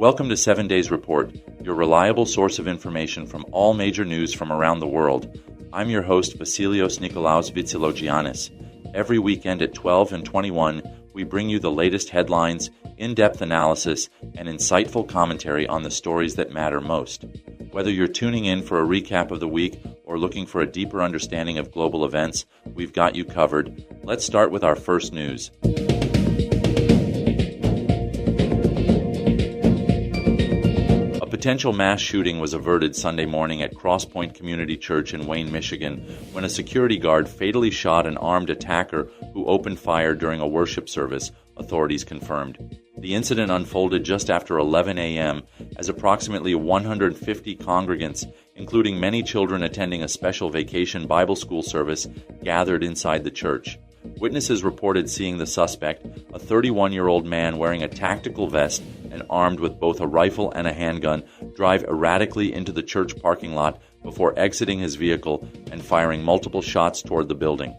Welcome to 7 Days Report, your reliable source of information from all major news from around the world. I'm your host, Vasilios Nikolaos Vitsilogiannis. Every weekend at 12 and 21, we bring you the latest headlines, in-depth analysis, and insightful commentary on the stories that matter most. Whether you're tuning in for a recap of the week or looking for a deeper understanding of global events, we've got you covered. Let's start with our first news. A potential mass shooting was averted Sunday morning at Crosspoint Community Church in Wayne, Michigan, when a security guard fatally shot an armed attacker who opened fire during a worship service, authorities confirmed. The incident unfolded just after 11 a.m. as approximately 150 congregants, including many children attending a special vacation Bible school service, gathered inside the church. Witnesses reported seeing the suspect, a 31-year-old man wearing a tactical vest and armed with both a rifle and a handgun, drive erratically into the church parking lot before exiting his vehicle and firing multiple shots toward the building.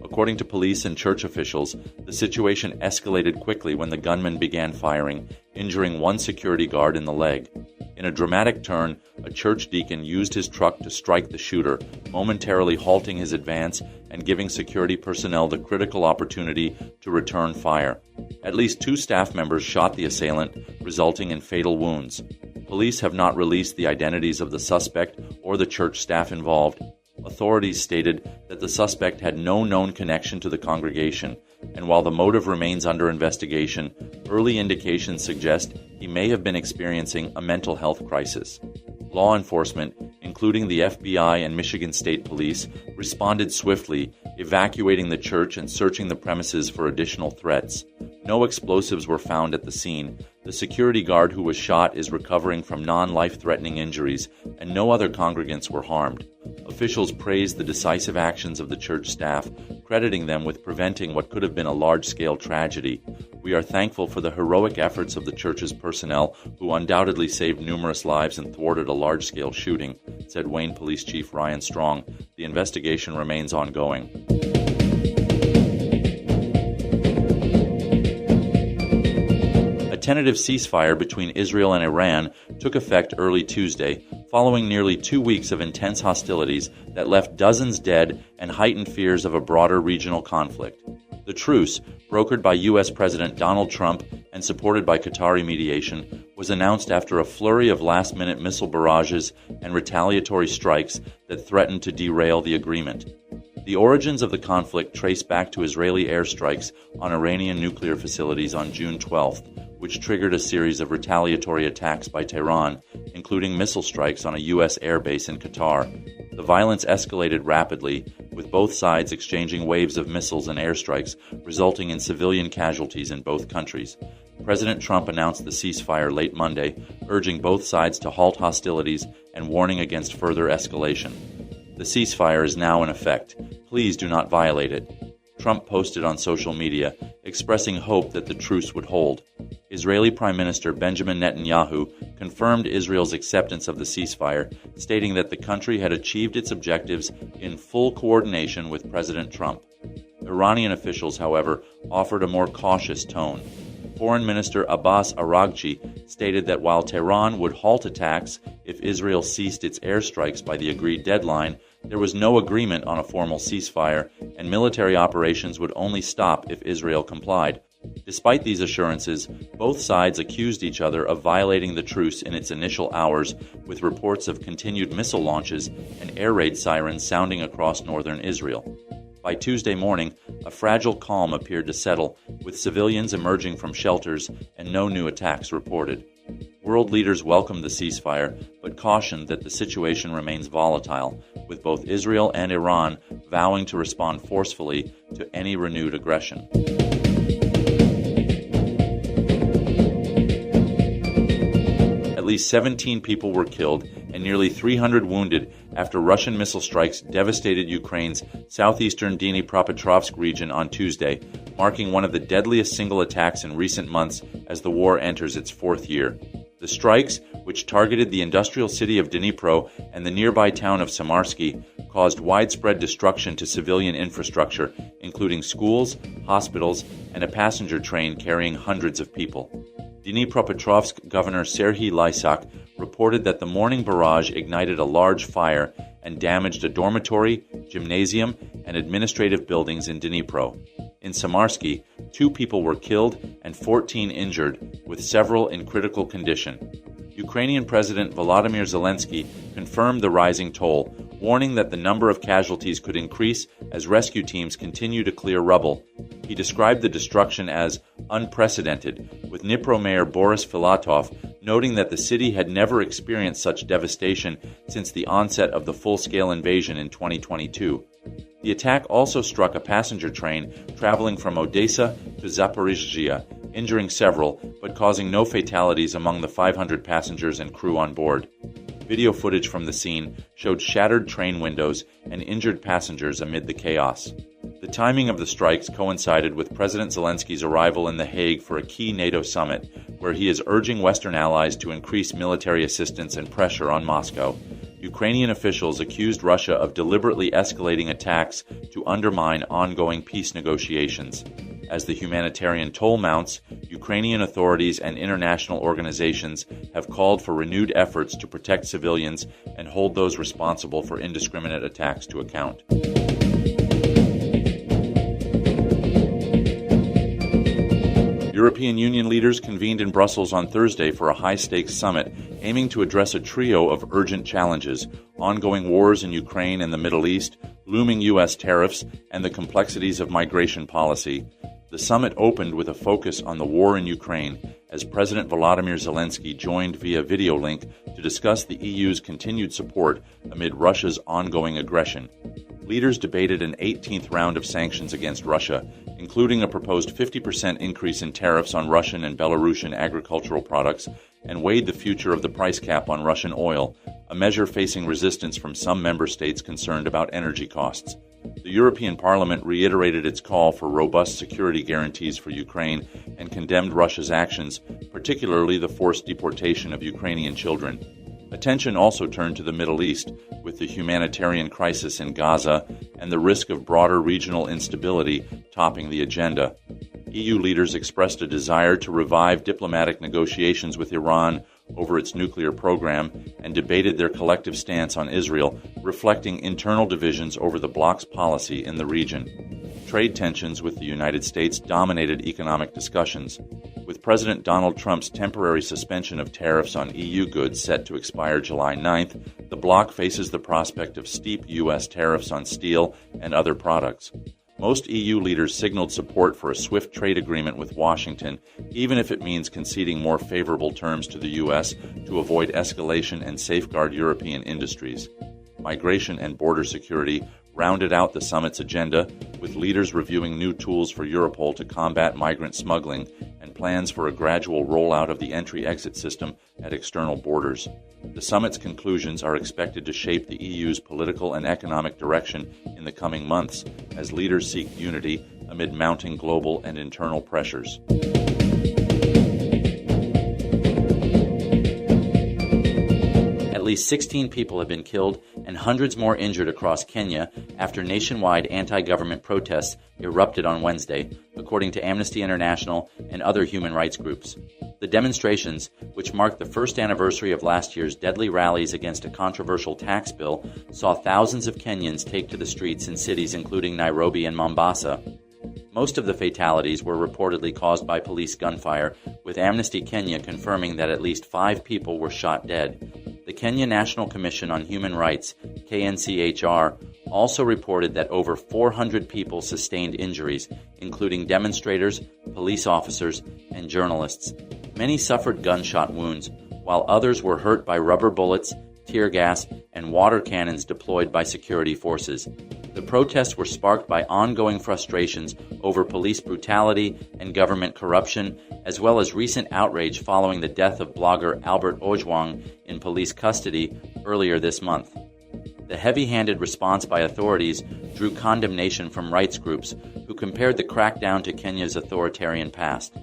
According to police and church officials, the situation escalated quickly when the gunman began firing, injuring one security guard in the leg. In a dramatic turn, a church deacon used his truck to strike the shooter, momentarily halting his advance and giving security personnel the critical opportunity to return fire. At least 2 staff members shot the assailant, resulting in fatal wounds. Police have not released the identities of the suspect or the church staff involved. Authorities stated that the suspect had no known connection to the congregation, and while the motive remains under investigation, early indications suggest he may have been experiencing a mental health crisis. Law enforcement, including the FBI and Michigan State Police, responded swiftly, evacuating the church and searching the premises for additional threats. No explosives were found at the scene. The security guard who was shot is recovering from non-life-threatening injuries, and no other congregants were harmed. Officials praised the decisive actions of the church staff, crediting them with preventing what could have been a large-scale tragedy. We are thankful for the heroic efforts of the church's personnel, who undoubtedly saved numerous lives and thwarted a large-scale shooting, said Wayne Police Chief Ryan Strong. The investigation remains ongoing. A tentative ceasefire between Israel and Iran took effect early Tuesday, following nearly 2 weeks of intense hostilities that left dozens dead and heightened fears of a broader regional conflict. The truce, brokered by U.S. President Donald Trump and supported by Qatari mediation, was announced after a flurry of last-minute missile barrages and retaliatory strikes that threatened to derail the agreement. The origins of the conflict trace back to Israeli airstrikes on Iranian nuclear facilities on June 12th, which triggered a series of retaliatory attacks by Tehran, including missile strikes on a U.S. airbase in Qatar. The violence escalated rapidly, with both sides exchanging waves of missiles and airstrikes, resulting in civilian casualties in both countries. President Trump announced the ceasefire late Monday, urging both sides to halt hostilities and warning against further escalation. The ceasefire is now in effect. Please do not violate it. Trump posted on social media, expressing hope that the truce would hold. Israeli Prime Minister Benjamin Netanyahu confirmed Israel's acceptance of the ceasefire, stating that the country had achieved its objectives in full coordination with President Trump. Iranian officials, however, offered a more cautious tone. Foreign Minister Abbas Araghchi stated that while Tehran would halt attacks if Israel ceased its airstrikes by the agreed deadline, there was no agreement on a formal ceasefire, and military operations would only stop if Israel complied. Despite these assurances, both sides accused each other of violating the truce in its initial hours, with reports of continued missile launches and air raid sirens sounding across northern Israel. By Tuesday morning, a fragile calm appeared to settle, with civilians emerging from shelters and no new attacks reported. World leaders welcomed the ceasefire, but cautioned that the situation remains volatile, with both Israel and Iran vowing to respond forcefully to any renewed aggression. At least 17 people were killed and nearly 300 wounded after Russian missile strikes devastated Ukraine's southeastern Dnipropetrovsk region on Tuesday, marking one of the deadliest single attacks in recent months as the war enters its 4th year. The strikes, which targeted the industrial city of Dnipro and the nearby town of Samarsky, caused widespread destruction to civilian infrastructure, including schools, hospitals, and a passenger train carrying hundreds of people. Dnipropetrovsk Governor Serhiy Lysak reported that the morning barrage ignited a large fire and damaged a dormitory, gymnasium, and administrative buildings in Dnipro. In Samarsky, 2 people were killed and 14 injured, with several in critical condition. Ukrainian President Volodymyr Zelensky confirmed the rising toll, warning that the number of casualties could increase as rescue teams continue to clear rubble. He described the destruction as unprecedented, with Dnipro Mayor Boris Filatov noting that the city had never experienced such devastation since the onset of the full-scale invasion in 2022. The attack also struck a passenger train traveling from Odessa to Zaporizhzhia, injuring several, but causing no fatalities among the 500 passengers and crew on board. Video footage from the scene showed shattered train windows and injured passengers amid the chaos. The timing of the strikes coincided with President Zelensky's arrival in The Hague for a key NATO summit, where he is urging Western allies to increase military assistance and pressure on Moscow. Ukrainian officials accused Russia of deliberately escalating attacks to undermine ongoing peace negotiations. As the humanitarian toll mounts, Ukrainian authorities and international organizations have called for renewed efforts to protect civilians and hold those responsible for indiscriminate attacks to account. European Union leaders convened in Brussels on Thursday for a high-stakes summit aiming to address a trio of urgent challenges: ongoing wars in Ukraine and the Middle East, looming U.S. tariffs, and the complexities of migration policy. The summit opened with a focus on the war in Ukraine, as President Volodymyr Zelensky joined via video link to discuss the EU's continued support amid Russia's ongoing aggression. Leaders debated an 18th round of sanctions against Russia, including a proposed 50% increase in tariffs on Russian and Belarusian agricultural products, and weighed the future of the price cap on Russian oil, a measure facing resistance from some member states concerned about energy costs. The European Parliament reiterated its call for robust security guarantees for Ukraine and condemned Russia's actions, particularly the forced deportation of Ukrainian children. Attention also turned to the Middle East, with the humanitarian crisis in Gaza and the risk of broader regional instability topping the agenda. EU leaders expressed a desire to revive diplomatic negotiations with Iran over its nuclear program and debated their collective stance on Israel, reflecting internal divisions over the bloc's policy in the region. Trade tensions with the United States dominated economic discussions. With President Donald Trump's temporary suspension of tariffs on EU goods set to expire July 9th, the bloc faces the prospect of steep U.S. tariffs on steel and other products. Most EU leaders signaled support for a swift trade agreement with Washington, even if it means conceding more favorable terms to the U.S. to avoid escalation and safeguard European industries. Migration and border security rounded out the summit's agenda, with leaders reviewing new tools for Europol to combat migrant smuggling and plans for a gradual rollout of the entry-exit system at external borders. The summit's conclusions are expected to shape the EU's political and economic direction in the coming months as leaders seek unity amid mounting global and internal pressures. At least 16 people have been killed and hundreds more injured across Kenya after nationwide anti-government protests erupted on Wednesday, according to Amnesty International and other human rights groups. The demonstrations, which marked the first anniversary of last year's deadly rallies against a controversial tax bill, saw thousands of Kenyans take to the streets in cities including Nairobi and Mombasa. Most of the fatalities were reportedly caused by police gunfire, with Amnesty Kenya confirming that at least 5 people were shot dead. The Kenya National Commission on Human Rights, KNCHR, also reported that over 400 people sustained injuries, including demonstrators, police officers, and journalists. Many suffered gunshot wounds, while others were hurt by rubber bullets, tear gas, and water cannons deployed by security forces. The protests were sparked by ongoing frustrations over police brutality and government corruption, as well as recent outrage following the death of blogger Albert Ojwang in police custody earlier this month. The heavy-handed response by authorities drew condemnation from rights groups who compared the crackdown to Kenya's authoritarian past.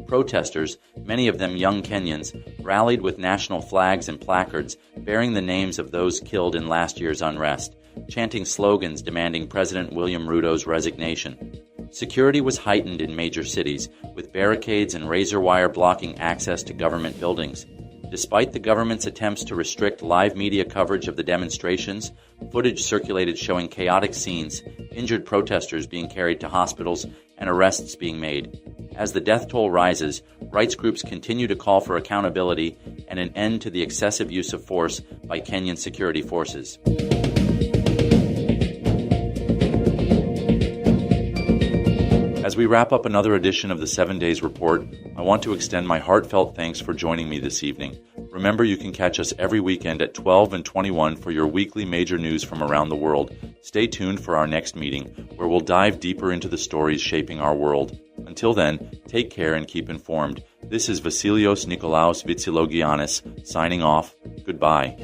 Protesters, many of them young Kenyans, rallied with national flags and placards bearing the names of those killed in last year's unrest, chanting slogans demanding President William Ruto's resignation. Security was heightened in major cities, with barricades and razor wire blocking access to government buildings. Despite the government's attempts to restrict live media coverage of the demonstrations, footage circulated showing chaotic scenes, injured protesters being carried to hospitals, and arrests being made. As the death toll rises, rights groups continue to call for accountability and an end to the excessive use of force by Kenyan security forces. As we wrap up another edition of the 7 Days Report, I want to extend my heartfelt thanks for joining me this evening. Remember, you can catch us every weekend at 12 and 21 for your weekly major news from around the world. Stay tuned for our next meeting, where we'll dive deeper into the stories shaping our world. Until then, take care and keep informed. This is Vasilios Nikolaos Vitsilogiannis signing off. Goodbye.